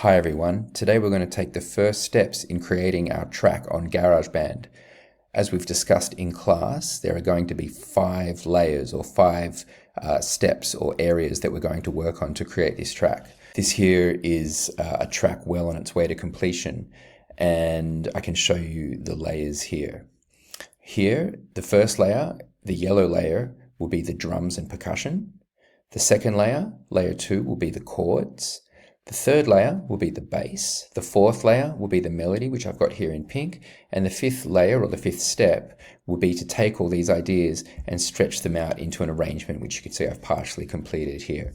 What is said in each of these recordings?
Hi everyone, today we're going to take the first steps in creating our track on Garageband. As we've discussed in class, there are going to be 5 layers or 5 steps or areas that we're going to work on to create this track. This here is a track well on its way to completion, and I can show you the layers here. Here, the first layer, the yellow layer, will be the drums and percussion. The second layer, layer 2, will be the chords. The third layer will be the bass. The fourth layer will be the melody, which I've got here in pink. And the fifth layer, or the fifth step, will be to take all these ideas and stretch them out into an arrangement, which you can see I've partially completed here.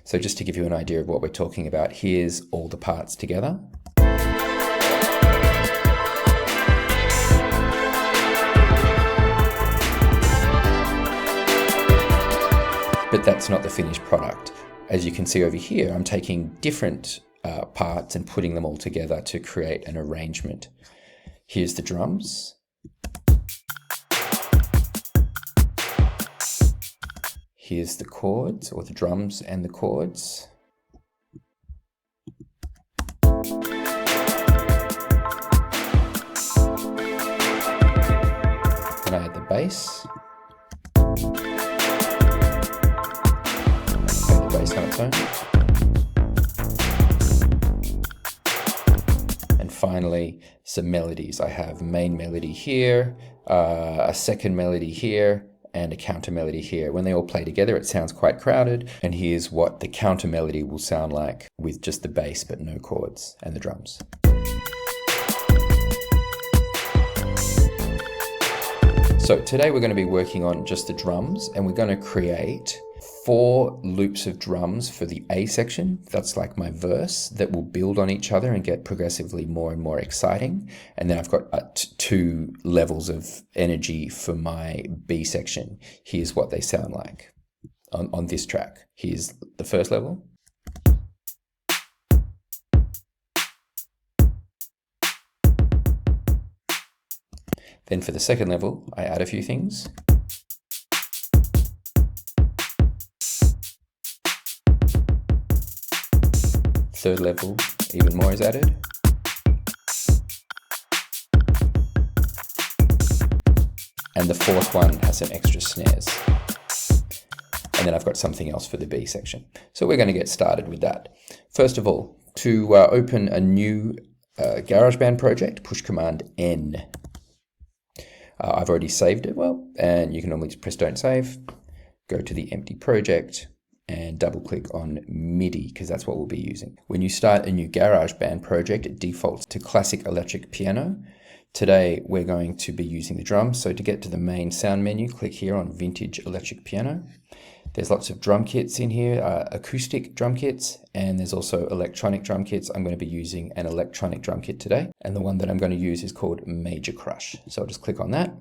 So just to give you an idea of what we're talking about, here's all the parts together. But that's not the finished product. As you can see over here, I'm taking different parts and putting them all together to create an arrangement. Here's the drums. Here's the chords, or the drums and the chords. Then I add the bass. On its own. And finally, some melodies. I have main melody here, a second melody here, and a counter melody here. When they all play together, it sounds quite crowded. And here's what the counter melody will sound like with just the bass but no chords and the drums. So today we're going to be working on just the drums, and we're going to create 4 loops of drums for the A section. That's like my verse that will build on each other and get progressively more and more exciting. And then I've got 2 levels of energy for my B section. Here's what they sound like on this track. Here's the first level. Then for the second level, I add a few things. Third level, even more is added. And the fourth one has some extra snares. And then I've got something else for the B section. So we're going to get started with that. First of all, to open a new Garageband project, push Command N. I've already saved it, and you can normally just press Don't Save, go to the empty project, and double click on MIDI, because that's what we'll be using. When you start a new Garageband project, it defaults to classic electric piano. Today we're going to be using the drums, so to get to the main sound menu, click here on Vintage Electric Piano. There's lots of drum kits in here, acoustic drum kits, and there's also electronic drum kits. I'm going to be using an electronic drum kit today, and the one that I'm going to use is called Major Crush. So I'll just click on that,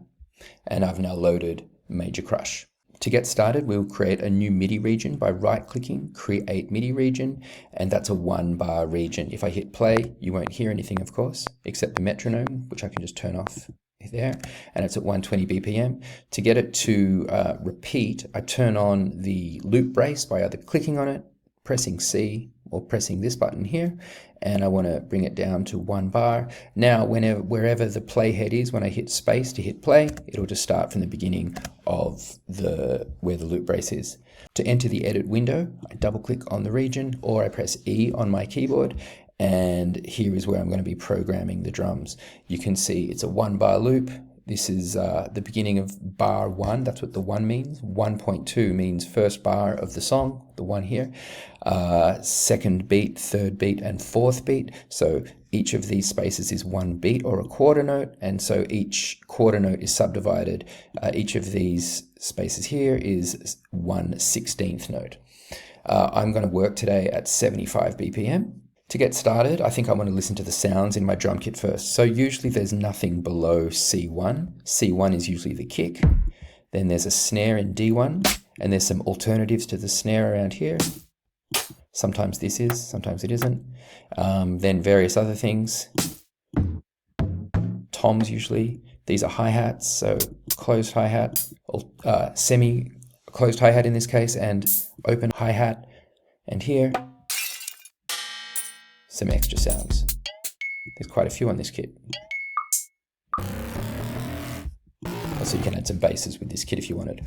and I've now loaded Major Crush. To get started, we'll create a new MIDI region by right-clicking, Create MIDI Region, and that's a 1-bar region. If I hit play, you won't hear anything, of course, except the metronome, which I can just turn off there, and it's at 120 BPM. To get it to repeat, I turn on the loop brace by either clicking on it, pressing C, or pressing this button here, and I want to bring it down to 1 bar. Now, wherever the playhead is, when I hit space to hit play, it'll just start from the beginning of where the loop brace is. To enter the edit window, I double click on the region, or I press E on my keyboard, and here is where I'm going to be programming the drums. You can see it's a 1-bar loop. This is the beginning of bar 1. That's what the 1 means. 1.2 means first bar of the song, the 1 here. Second beat, third beat, and fourth beat. So each of these spaces is 1 beat or a quarter note, and so each quarter note is subdivided. Each of these spaces here is 1/16th note. I'm going to work today at 75 BPM. To get started, I think I want to listen to the sounds in my drum kit first. So usually there's nothing below C1. C1 is usually the kick. Then there's a snare in D1, and there's some alternatives to the snare around here. Sometimes this is, sometimes it isn't. Then various other things. Toms usually. These are hi-hats, so closed hi-hat, semi-closed hi-hat in this case, and open hi-hat. And here, some extra sounds. There's quite a few on this kit. Also, you can add some basses with this kit if you wanted.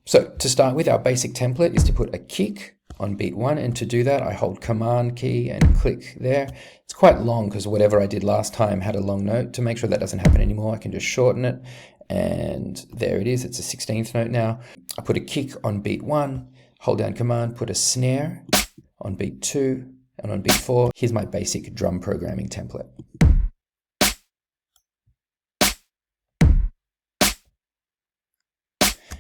So to start with, our basic template is to put a kick on beat 1, and to do that I hold Command key and click there. It's quite long because whatever I did last time had a long note. To make sure that doesn't happen anymore, I can just shorten it, and there it is. It's a 16th note now. I put a kick on beat 1, hold down Command, put a snare on beat 2, and on beat 4. Here's my basic drum programming template.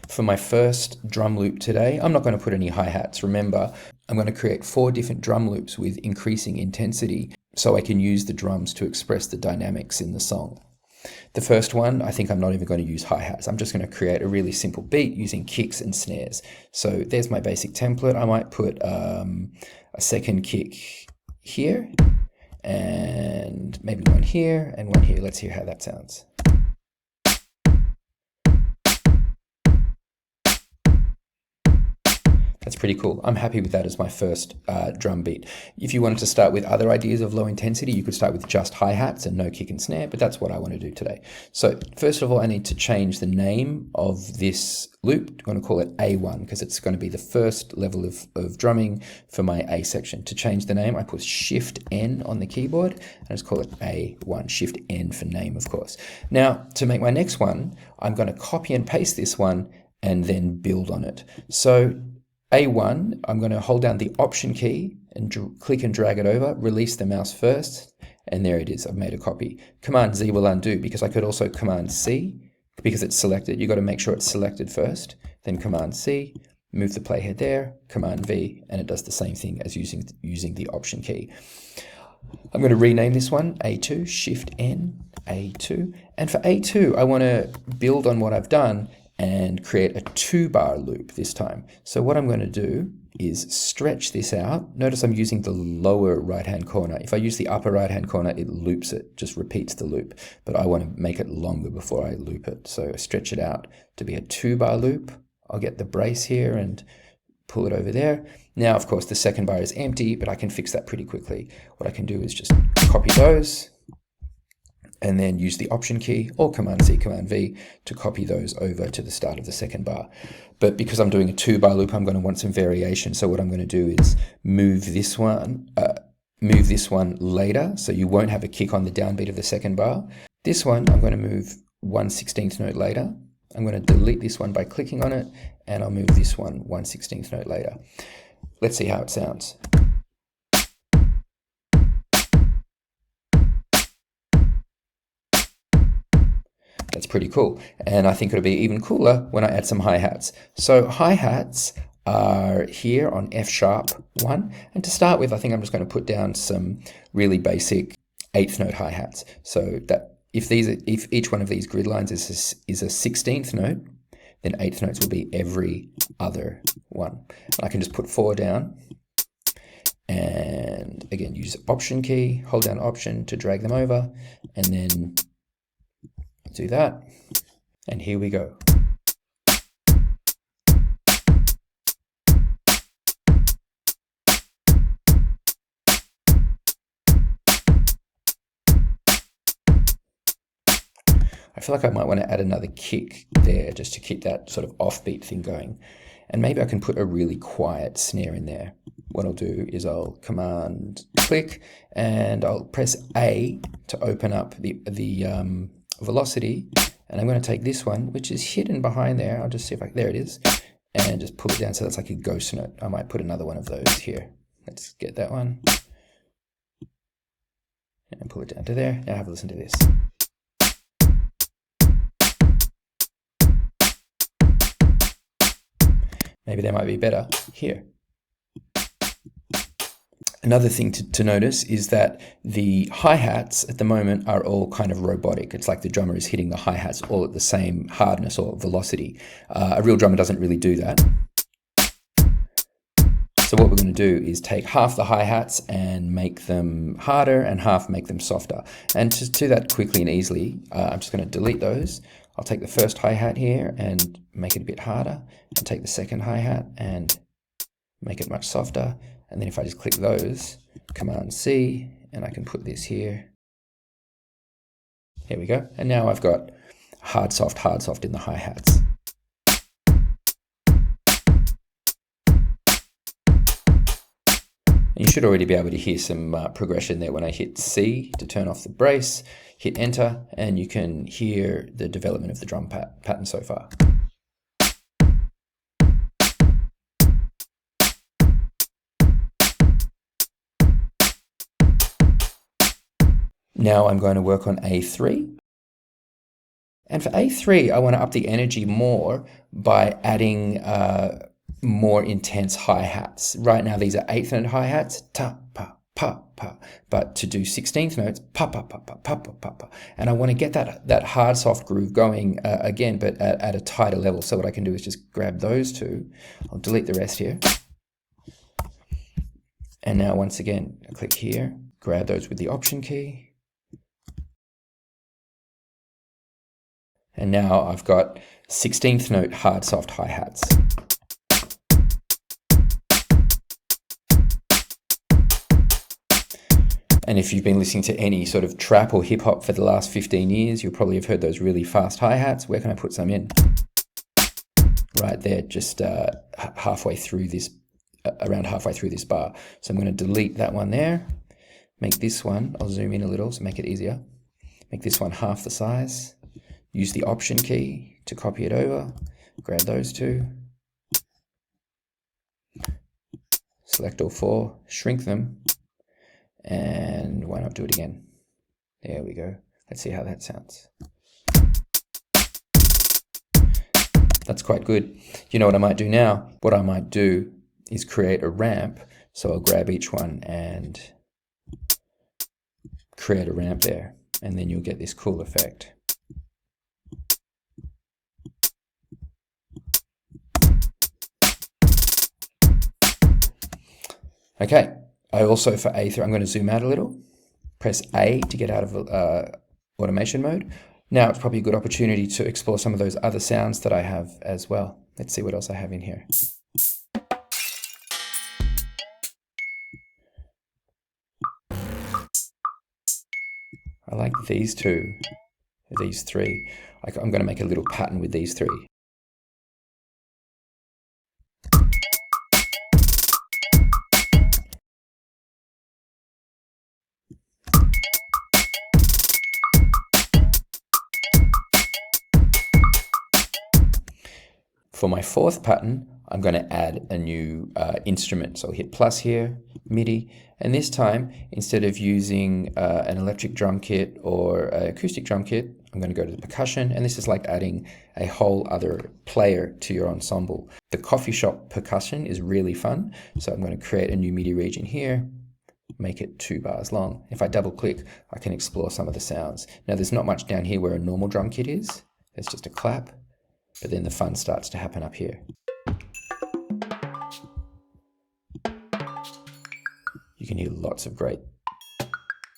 For my first drum loop today, I'm not going to put any hi-hats. Remember, I'm going to create 4 different drum loops with increasing intensity so I can use the drums to express the dynamics in the song. The first one, I think I'm not even going to use hi-hats. I'm just going to create a really simple beat using kicks and snares. So there's my basic template. I might put a second kick here, and maybe one here and one here. Let's hear how that sounds. That's pretty cool. I'm happy with that as my first drum beat. If you wanted to start with other ideas of low intensity, you could start with just hi-hats and no kick and snare, but that's what I want to do today. So first of all, I need to change the name of this loop. I'm going to call it A1 because it's going to be the first level of drumming for my A section. To change the name, I put Shift N on the keyboard and just call it A1. Shift N for name, of course. Now, to make my next one, I'm going to copy and paste this one and then build on it. So A1, I'm going to hold down the Option key and click and drag it over, release the mouse first, and there it is. I've made a copy. Command Z will undo because I could also Command C because it's selected. You've got to make sure it's selected first, then Command C, move the playhead there, Command V, and it does the same thing as using the Option key. I'm going to rename this one A2, Shift N, A2, and for A2, I want to build on what I've done and create a 2-bar loop this time. So what I'm going to do is stretch this out. Notice I'm using the lower right-hand corner. If I use the upper right-hand corner, it loops it, just repeats the loop. But I want to make it longer before I loop it. So I stretch it out to be a 2-bar loop. I'll get the brace here and pull it over there. Now, of course, the second bar is empty, but I can fix that pretty quickly. What I can do is just copy those, and then use the Option key or Command C, Command V to copy those over to the start of the second bar. But because I'm doing a 2-bar loop, I'm going to want some variation. So what I'm going to do is move this one later, so you won't have a kick on the downbeat of the second bar. This one, I'm going to move 1/16th note later. I'm going to delete this one by clicking on it, and I'll move this one 1/16th note later. Let's see how it sounds. That's pretty cool. And I think it'll be even cooler when I add some hi-hats. So hi-hats are here on F#1. And to start with, I think I'm just going to put down some really basic 8th note hi-hats. So that if each one of these grid lines is a 16th note, then 8th notes will be every other one. And I can just put 4 down. And again, use Option key, hold down Option to drag them over, and then do that, and here we go. I feel like I might want to add another kick there just to keep that sort of offbeat thing going. And maybe I can put a really quiet snare in there. What I'll do is I'll Command click and I'll press A to open up the velocity, and I'm going to take this one, which is hidden behind there. I'll just see if there it is, and just pull it down so that's like a ghost note. I might put another one of those here. Let's get that one and pull it down to there. Now have a listen to this. Maybe that might be better here. Another thing to notice is that the hi-hats at the moment are all kind of robotic. It's like the drummer is hitting the hi-hats all at the same hardness or velocity. A real drummer doesn't really do that. So what we're going to do is take half the hi-hats and make them harder and half make them softer. And to do that quickly and easily, I'm just going to delete those. I'll take the first hi-hat here and make it a bit harder, and take the second hi-hat and make it much softer. And then if I just click those, Command C, and I can put this here. Here we go. And now I've got hard, soft in the hi-hats. You should already be able to hear some progression there when I hit C to turn off the brace, hit enter, and you can hear the development of the drum pattern so far. Now I'm going to work on A3. And for A3, I want to up the energy more by adding more intense hi-hats. Right now, these are 8th note hi-hats, ta, pa, pa, pa. But to do 16th notes, pa, pa, pa, pa, pa, pa, pa, pa. And I want to get that hard, soft groove going again, but at a tighter level. So what I can do is just grab those two. I'll delete the rest here. And now, once again, I click here, grab those with the Option key. And now I've got 16th note hard, soft hi-hats. And if you've been listening to any sort of trap or hip hop for the last 15 years, you'll probably have heard those really fast hi-hats. Where can I put some in? Right there, just halfway through this, around halfway through this bar. So I'm going to delete that one there. Make this one, I'll zoom in a little to make it easier. Make this one half the size. Use the Option key to copy it over. Grab those two. Select all four, shrink them. And why not do it again? There we go. Let's see how that sounds. That's quite good. You know what I might do now? What I might do is create a ramp. So I'll grab each one and create a ramp there. And then you'll get this cool effect. Okay. I also, for A3, I'm going to zoom out a little, press A to get out of automation mode. Now it's probably a good opportunity to explore some of those other sounds that I have as well. Let's see what else I have in here. I like these two, these three. I'm going to make a little pattern with these three. For my fourth pattern, I'm going to add a new instrument. So I'll hit plus here, MIDI, and this time, instead of using an electric drum kit or an acoustic drum kit, I'm going to go to the percussion, and this is like adding a whole other player to your ensemble. The coffee shop percussion is really fun, so I'm going to create a new MIDI region here, make it 2 bars long. If I double click, I can explore some of the sounds. Now there's not much down here where a normal drum kit is, there's just a clap. But then the fun starts to happen up here. You can hear lots of great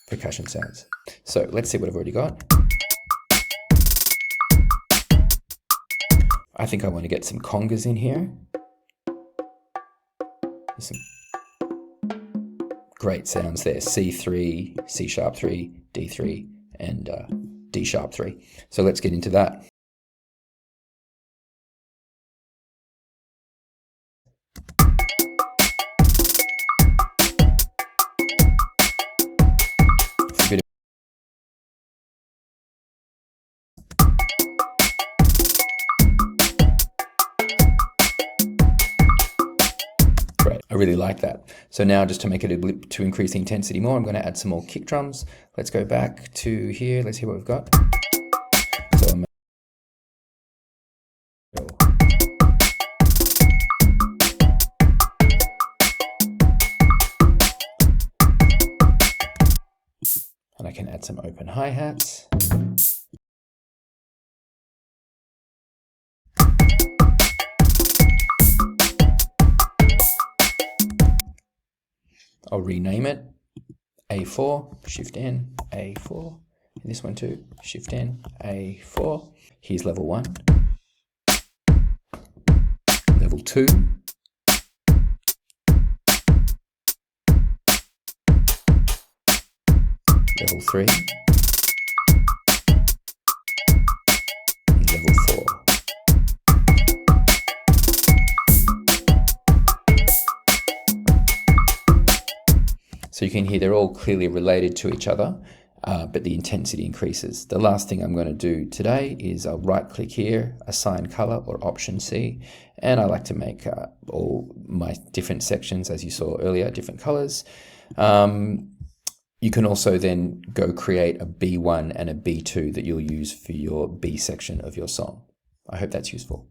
percussion sounds. So let's see what I've already got. I think I want to get some congas in here. There's some great sounds there. C3, C sharp 3, D3, and D sharp 3. So let's get into that. Great, I really like that. So now just to make it to increase the intensity more, I'm going to add some more kick drums. Let's go back to here. Let's hear what we've got. So I'm and I can add some open hi-hats. I'll rename it A4, Shift N, A4. And this one too, Shift N, A4. Here's level 1. Level 2. level 3, and level 4. So you can hear they're all clearly related to each other, but the intensity increases. The last thing I'm going to do today is I'll right click here, assign color or option C, and I like to make all my different sections, as you saw earlier, different colors. You can also then go create a B1 and a B2 that you'll use for your B section of your song. I hope that's useful.